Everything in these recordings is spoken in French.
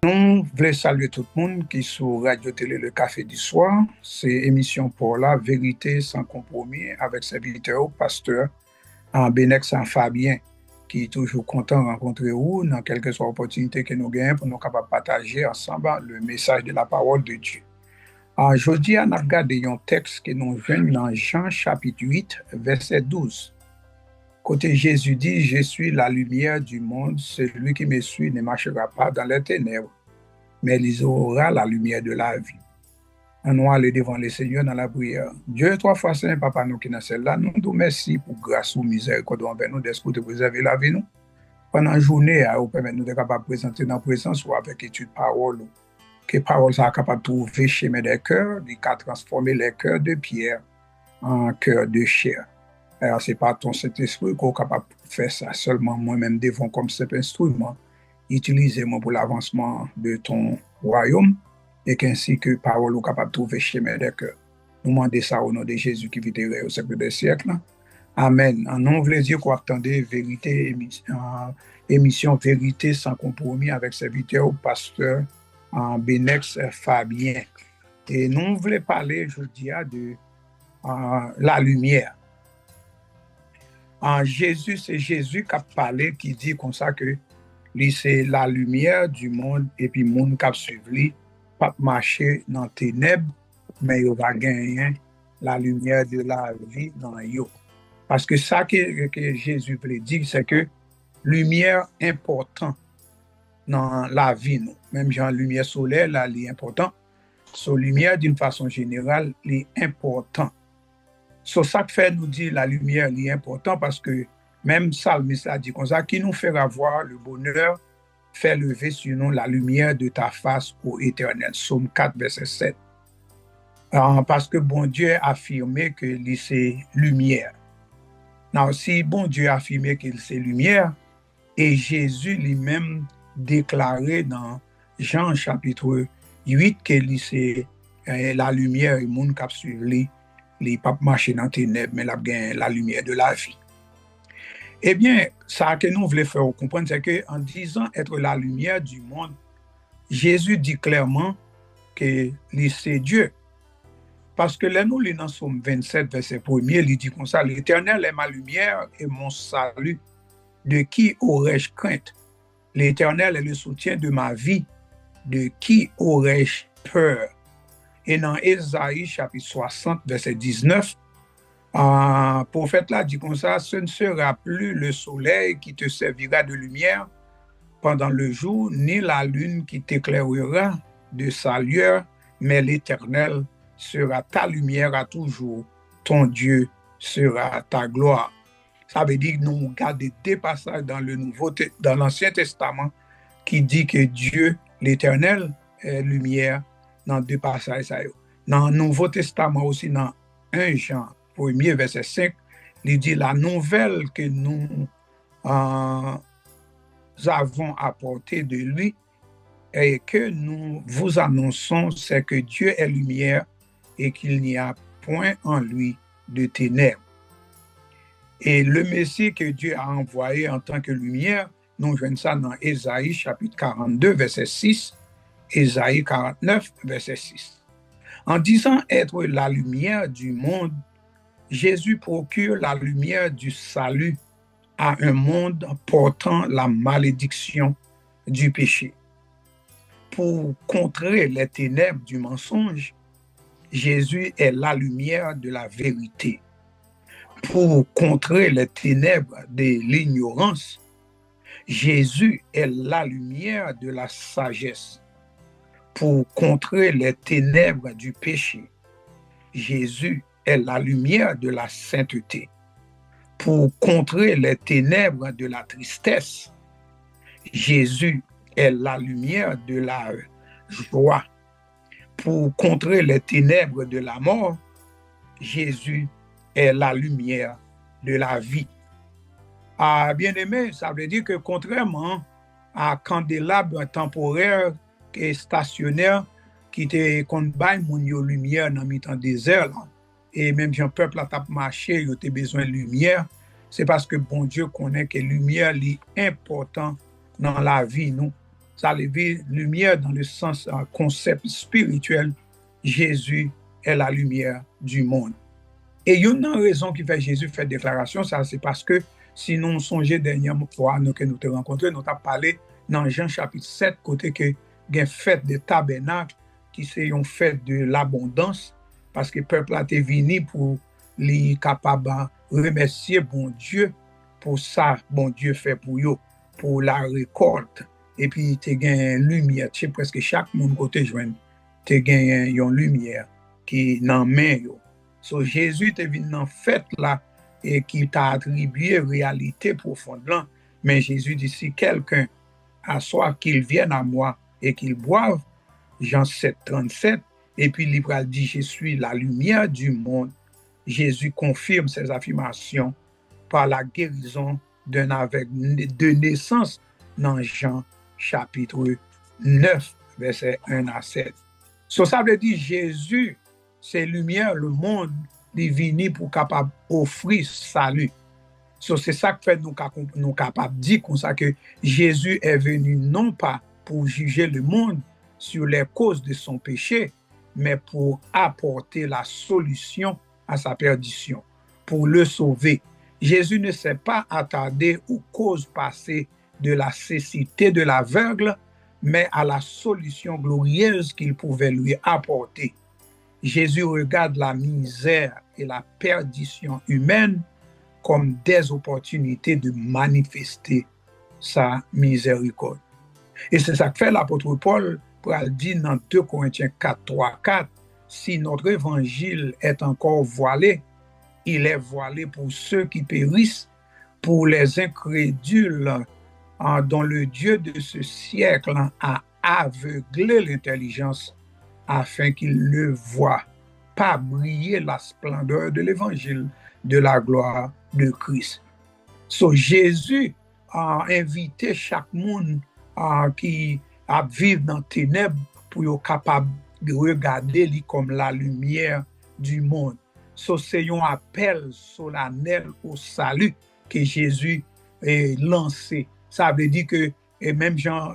Nous voulons saluer tout le monde qui est sur Radio Télé Le Café du Soir. C'est émission pour la vérité sans compromis avec serviteur, pasteur en Benex en Fabien, qui est toujours content de rencontrer vous dans quelque soit opportunité que nous gagnons pour nous capables de partager ensemble le message de la parole de Dieu. Aujourd'hui, on a regardé un texte que nous venons dans Jean chapitre 8, verset 12. Côté Jésus dit, je suis la lumière du monde, celui qui me suit ne marchera pas dans les ténèbres, mais il aura la lumière de la vie. On va aller devant le Seigneur dans la prière. Dieu, trois fois saint, Papa, nous qui dans celle-là, nous te remercions pour grâce ou miséricorde envers nous, d'esprit de préserver la vie nous. Pendant la journée, vous permettez nous de capables présenter dans la présence ou avec étude parole. Que parole soit capable de trouver chemin des cœurs, de transformer les cœurs de pierre en cœur de chair. Alors, c'est pas ton Saint-Esprit qu'on est capable de faire ça. Seulement moi-même devant comme cet instrument, utilisez-moi pour l'avancement de ton royaume et qu'ainsi que parole est capable de trouver chemin des cœurs. Nous demandons ça au nom de Jésus qui vit au siècle des siècles. Amen. En nom voulait dire qu'on attendait vérité, émission Vérité sans compromis avec serviteur pasteur en Benex Fabien. Et nous voulons parler aujourd'hui de la lumière. Jésus, c'est Jésus qui a parlé, qui dit comme ça que lui, c'est la lumière du monde et puis le monde qui a suivi, pas marcher dans les ténèbres, mais il va gagner la lumière de la vie dans eux. Parce que ça que Jésus voulait dire, c'est que lumière important dans la vie, nous. Même genre lumière solaire, là, elle est important. So, lumière, d'une façon générale, elle est important. So, ça fait nous dire la lumière est important parce que même Psalmiste a dit comme ça, qui nous fera voir le bonheur, fait lever sur nous la lumière de ta face, ô Éternel. Psaume 4, verset 7. Parce que bon Dieu a affirmé que c'est lumière. Non, si bon Dieu a affirmé qu'il c'est lumière, et Jésus lui-même déclaré dans Jean chapitre 8 que c'est la lumière et le monde qui a suivi les pas marcher dans les ténèbres, mais la lumière de la vie. Eh bien, ça que nous voulons faire comprendre, c'est qu'en disant être la lumière du monde, Jésus dit clairement que c'est Dieu. Parce que là, nous lisons dans Psaume 27, verset 1er, il dit comme ça, l'Éternel est ma lumière et mon salut. De qui aurais-je crainte? L'Éternel est le soutien de ma vie. De qui aurais-je peur? Et dans Ésaïe, chapitre 60, verset 19, prophète là dit comme ça, ce ne sera plus le soleil qui te servira de lumière pendant le jour, ni la lune qui t'éclairera de sa lueur, mais l'Éternel sera ta lumière à toujours, ton Dieu sera ta gloire. Ça veut dire que nous regardons des passages dans dans l'Ancien Testament qui dit que Dieu, l'Éternel, est lumière dans deux passages. Dans le Nouveau Testament aussi, dans 1 Jean 1er, verset 5, il dit la nouvelle que nous avons apportée de lui et que nous vous annonçons, c'est que Dieu est lumière et qu'il n'y a point en lui de ténèbres. Et le Messie que Dieu a envoyé en tant que lumière, nous voyons ça dans Ésaïe chapitre 42, verset 6, Ésaïe 49, verset 6. En disant être la lumière du monde, Jésus procure la lumière du salut à un monde portant la malédiction du péché. Pour contrer les ténèbres du mensonge, Jésus est la lumière de la vérité. Pour contrer les ténèbres de l'ignorance, Jésus est la lumière de la sagesse. Pour contrer les ténèbres du péché, Jésus est la lumière de la sainteté. Pour contrer les ténèbres de la tristesse, Jésus est la lumière de la joie. Pour contrer les ténèbres de la mort, Jésus est la lumière de la vie. Bien-aimé, ça veut dire que contrairement à candélabre temporaire et stationnaire qui te conbaille mon lumière dans le temps désert, là, et même si un peuple a marché, il a besoin de lumière, c'est parce que bon Dieu connaît que la lumière est importante dans la vie, nous. Ça veut dire lumière dans le sens concept spirituel. Jésus est la lumière du monde. Et il y a une raison qui fait Jésus faire déclaration, ça c'est parce que si nous songeons dernière fois que nous te rencontrés, nous avons parlé dans Jean chapitre 7, côté que il y a une fête de tabernacle qui c'est une fête de l'abondance, parce que le peuple a été venu pour les capable remercier bon Dieu pour ça, bon Dieu fait pour eux, pour la récolte. Et puis, tu as une lumière, tu sais, presque chaque monde côté joint, tu as une lumière qui n'en met. So, Jésus est venu dans fête là et qui t'a attribué réalité profonde là. Mais Jésus dit, si quelqu'un a soif, qu'il vienne à moi et qu'il boive, Jean 7, 37, et puis l'Hébreu dit, je suis la lumière du monde. Jésus confirme ses affirmations par la guérison d'un aveugle de naissance dans Jean chapitre 9, verset 1 à 7. So, ça veut dire Jésus, c'est lumière, le monde, est venu pour capable offrir salut. So, c'est ça que fait nous capables de dire comme ça que Jésus est venu non pas pour juger le monde sur les causes de son péché, mais pour apporter la solution à sa perdition, pour le sauver. Jésus ne s'est pas attardé aux causes passées de la cécité de l'aveugle, mais à la solution glorieuse qu'il pouvait lui apporter. Jésus regarde la misère et la perdition humaine comme des opportunités de manifester sa miséricorde. Et c'est ça que fait l'apôtre Paul pour dire dans 2 Corinthiens 4, 3, 4, si notre évangile est encore voilé, il est voilé pour ceux qui périssent, pour les incrédules dont le Dieu de ce siècle a aveuglé l'intelligence afin qu'ils ne voient pas briller la splendeur de l'évangile de la gloire de Christ. So, Jésus a invité chaque monde qui a vivre dans les ténèbres pour être capable de regarder lui comme la lumière du monde. So, c'est un appel solennel au salut que Jésus a lancé. Ça veut dire que, et même Jean,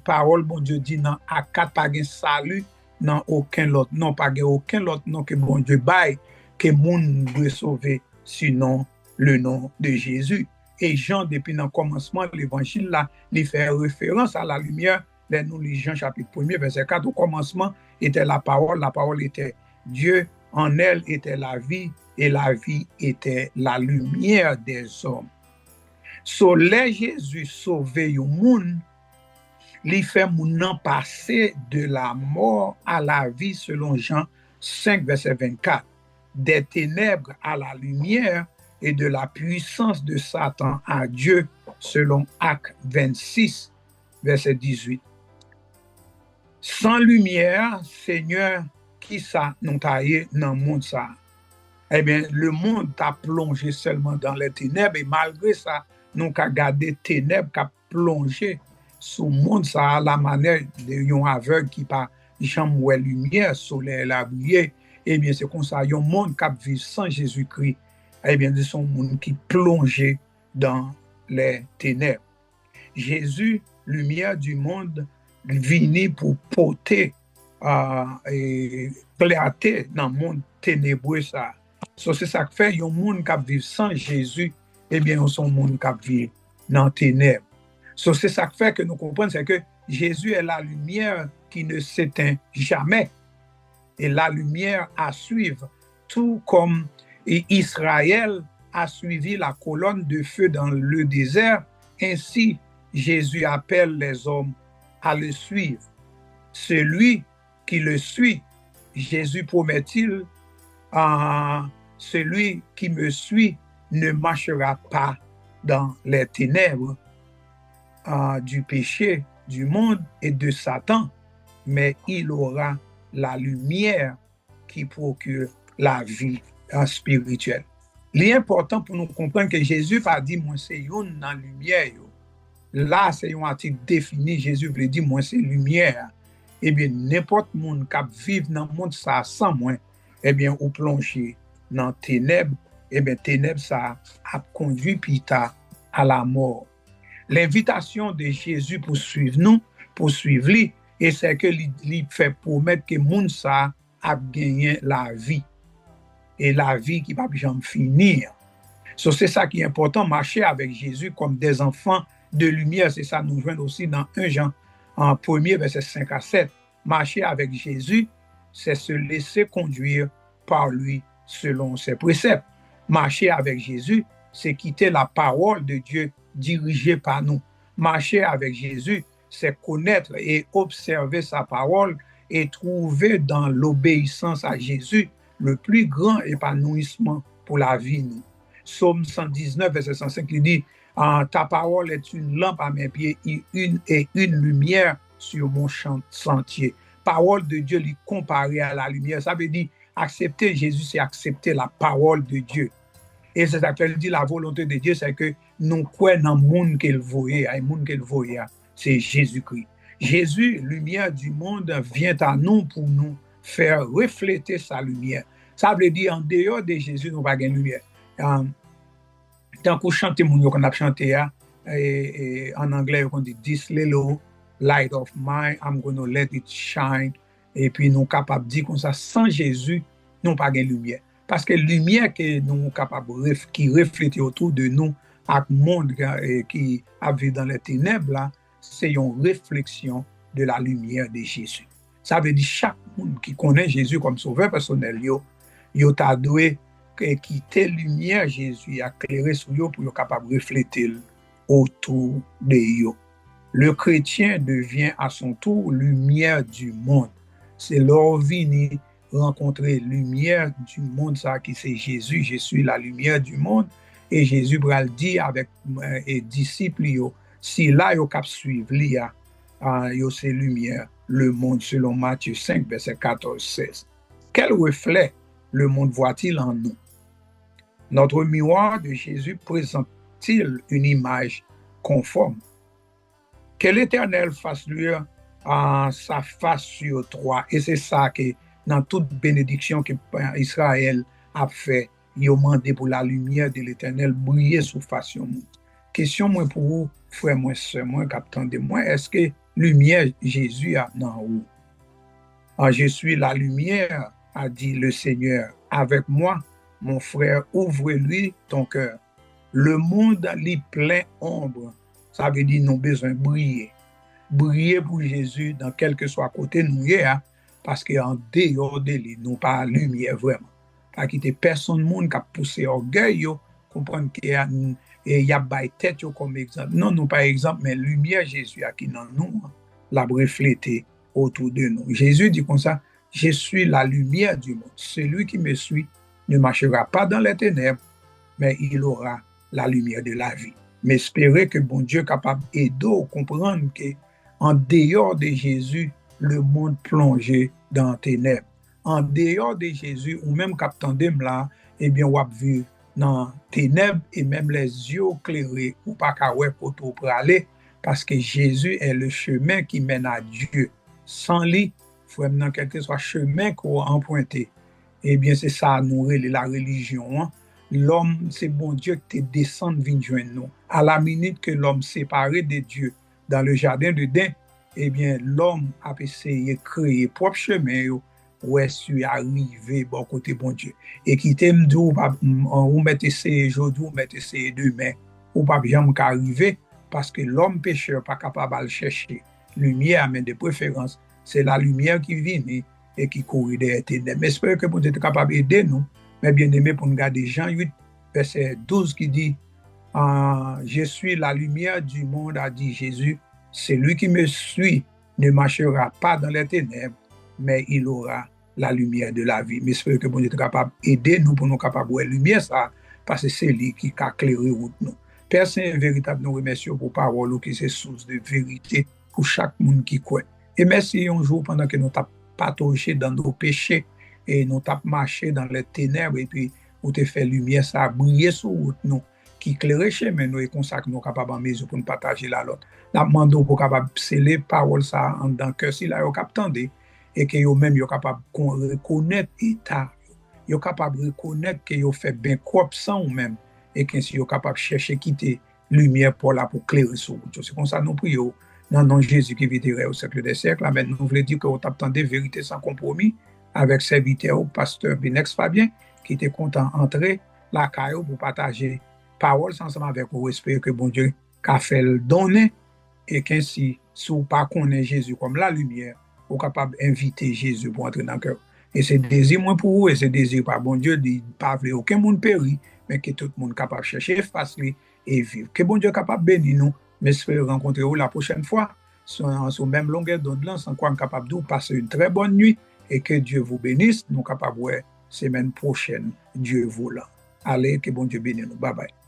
parole, bon Dieu dit, non, à quatre pas de salut, non, aucun autre, non, pas aucun autre, non, que bon Dieu baille, que le monde doit sauver, sinon le nom de Jésus. Et Jean, depuis le commencement de l'évangile, là, il fait référence à la lumière. Là, nous lisons Jean chapitre 1er, verset 4. Au commencement était la parole était Dieu, en elle était la vie, et la vie était la lumière des hommes. So, les Jésus sauvé le monde, il fait moun passer de la mort à la vie selon Jean 5, verset 24. Des ténèbres à la lumière et de la puissance de Satan à Dieu selon Actes 26, verset 18. Sans lumière, Seigneur, qui ça nous taillé dans le monde ça? Eh bien, le monde t'a plongé seulement dans les ténèbres et malgré ça, nous avons gardé ténèbres qui a plongé sous le monde ça à la manière d'un aveugle qui pas jamais lumière, soleil la briller. Eh bien, c'est comme ça, un monde qui vit sans Jésus-Christ. Eh bien, c'est un monde qui plonge dans les ténèbres. Jésus, lumière du monde, venu pour porter et clarté dans le monde ténébreux ça. So, c'est ça que fait un monde qui vit sans Jésus, eh bien, c'est un monde qui vit dans les ténèbres. So, c'est ça que fait que nous comprenons, c'est que Jésus est la lumière qui ne s'éteint jamais. Et la lumière à suivre, tout comme Israël a suivi la colonne de feu dans le désert, ainsi Jésus appelle les hommes à le suivre. Celui qui le suit, Jésus promet-il, celui qui me suit ne marchera pas dans les ténèbres du péché, du monde et de Satan, mais il aura la lumière qui procure la vie spirituelle. L'important pour nous comprendre que Jésus va dire, moi c'est une dans la lumière. Là, c'est un article défini, Jésus veut dire, moi c'est lumière. Eh bien, n'importe monde qui vit dans le monde ça sans moi, eh bien, ou plongé dans ténèbres, eh bien, ténèbres ça a conduit Pita à la mort. L'invitation de Jésus pour suivre nous poursuivre lui, et c'est que lui fait promettre que moun ça a gagné la vie, et la vie qui va jamais finir. So, c'est ça qui est important, marcher avec Jésus comme des enfants de lumière. C'est ça nous joignons aussi dans 1 Jean, en 1er, verset 5 à 7. Marcher avec Jésus, c'est se laisser conduire par lui selon ses préceptes. Marcher avec Jésus, c'est quitter la parole de Dieu dirigée par nous. Marcher avec Jésus, c'est connaître et observer sa parole et trouver dans l'obéissance à Jésus le plus grand épanouissement pour la vie. Nous. Psaume 119, verset 105, il dit ta parole est une lampe à mes pieds et une lumière sur mon sentier. Parole de Dieu lui comparée à la lumière. Ça veut dire accepter Jésus, c'est accepter la parole de Dieu. Et c'est ça qu'il dit la volonté de Dieu, c'est que nous croyons dans le monde qu'il voyait, le monde qu'il voyait, c'est Jésus-Christ. Jésus, lumière du monde, vient à nous pour nous faire refléter sa lumière. Ça veut dire en dehors de Jésus, nous n'avons pas de lumière. Tant qu'on chante, qu'on a chanté, en anglais, on dit this little light of mine, I'm going to let it shine. Et puis, nous sommes capables de dire comme ça, sans Jésus, nous n'avons pas de lumière. Parce que la lumière que nous sommes capables qui reflète autour de nous, avec le monde qui vit dans les ténèbres, c'est une réflexion de la lumière de Jésus. Ça veut dire chaque monde qui connaît Jésus comme sauveur personnel, il t'a doué quitter la lumière Jésus a éclairé sur eux pour être capable de refléter autour de eux. Le chrétien devient à son tour lumière du monde. C'est leur vie rencontrer lumière du monde, ça qui c'est Jésus. Je suis la lumière du monde. Et Jésus va le dire avec les disciples, si là, ils cap suivre, c'est lumière, le monde selon Matthieu 5, verset 14-16. Quel reflet le monde voit-il en nous? Notre miroir de Jésus présente-t-il une image conforme? Que l'Éternel fasse luire sa face sur toi. Et c'est ça que dans toute bénédiction que Israël a fait, il a demandé pour la lumière de l'Éternel briller sur face de nous. Question moi pour vous, frère, moi, soeur, moi, capitaine de moi, est-ce que lumière Jésus a dans vous? Je suis la lumière, a dit le Seigneur, avec moi. Mon frère, ouvre-lui ton cœur. Le monde est plein ombre. Ça veut dire nous avons besoin de briller. Briller pour Jésus dans quel que soit côté nous parce qu'en dehors de lui, nous pas la lumière vraiment. Pas quitter personne monde qui a poussé orgueil, comprendre qu'il y a bail tête comme exemple. Non, non pas exemple, mais lumière Jésus qui dans nous, l'a reflété autour de nous. Jésus dit comme ça, je suis la lumière du monde. Celui qui me suit ne marchera pas dans les ténèbres, mais il aura la lumière de la vie. Mais espérer que bon Dieu est capable d'aider à comprendre qu'en dehors de Jésus, le monde plongé dans les ténèbres. En dehors de Jésus, ou même captant là, eh bien, on va vivre dans les ténèbres et même les yeux éclairés, ou pas qu'à ouais pour aller, parce que Jésus est le chemin qui mène à Dieu. Sans lui, il faut même quel que soit chemin qu'on a emprunté. Eh bien, c'est ça, nous, la religion. Hein? L'homme, c'est bon Dieu qui te descend vient joindre nous. À la minute que l'homme séparé de Dieu dans le jardin de d'Éden, eh bien, l'homme a essayé de créer propre chemin où est-ce qu'il arrivé bon côté bon Dieu. Et qui t'aime dit, ou mettez essayé aujourd'hui, ou mettez essayé demain, ou pas jamais arriver, parce que l'homme pécheur pas capable de chercher lumière, mais de préférence, c'est la lumière qui vient et qui court des ténèbres. Mais j'espère que vous êtes capable d'aider nous, mais bien aimé pour nous garder Jean 8, verset 12 qui dit je suis la lumière du monde, a dit Jésus, celui qui me suit ne marchera pas dans les ténèbres, mais il aura la lumière de la vie. Mais j'espère que vous êtes capable d'aider nous pour nous capables de voir la lumière, ça, parce que c'est lui qui a éclairé route nous. Père Saint, véritable, nous remercions pour parole qui est source de vérité pour chaque monde qui croit. Et merci un jour pendant que nous t'avons patauché dans nos péchés et nous t'avons marché dans les ténèbres et puis nous t'avons fait lumière, ça a brillé sur route nous, qui éclaire chemin nous et comme ça que nous sommes capables en mesure pour nous partager la l'autre. Nous demandons pour capable sceller parole ça en dans cœur si là yo capable et que yo même yo capable reconnaître état, yo capable reconnaître que yo fait bien propre sans ou même et que si yo capable chercher quitter lumière pour là pour éclairer sur route. C'est comme ça nous prions non, non, Jésus qui vivrait au siècle des siècles. Amen. Nous voulons dire que vous attendez vérité sans compromis avec serviteur, pasteur Binex Fabien, qui était content d'entrer la caillou pour partager parole ensemble avec vous. Espère que bon Dieu a fait le donner et qu'ainsi, si vous ne connaissez pas Jésus comme la lumière, vous êtes capable d'inviter Jésus pour entrer dans le cœur. Et c'est désir moi pour vous, et c'est désir par bon Dieu de ne pas vouloir aucun monde péri, mais que tout le monde capable de chercher face et vivre. Que bon Dieu est capable de bénir nous, mais j'espère rencontrer vous la prochaine fois sur même longueur d'onde, sans quoi capable de passer une très bonne nuit et que Dieu vous bénisse. Nous sommes capables de semaine prochaine. Dieu vous là. Allez, que bon Dieu bénisse nous. Bye bye.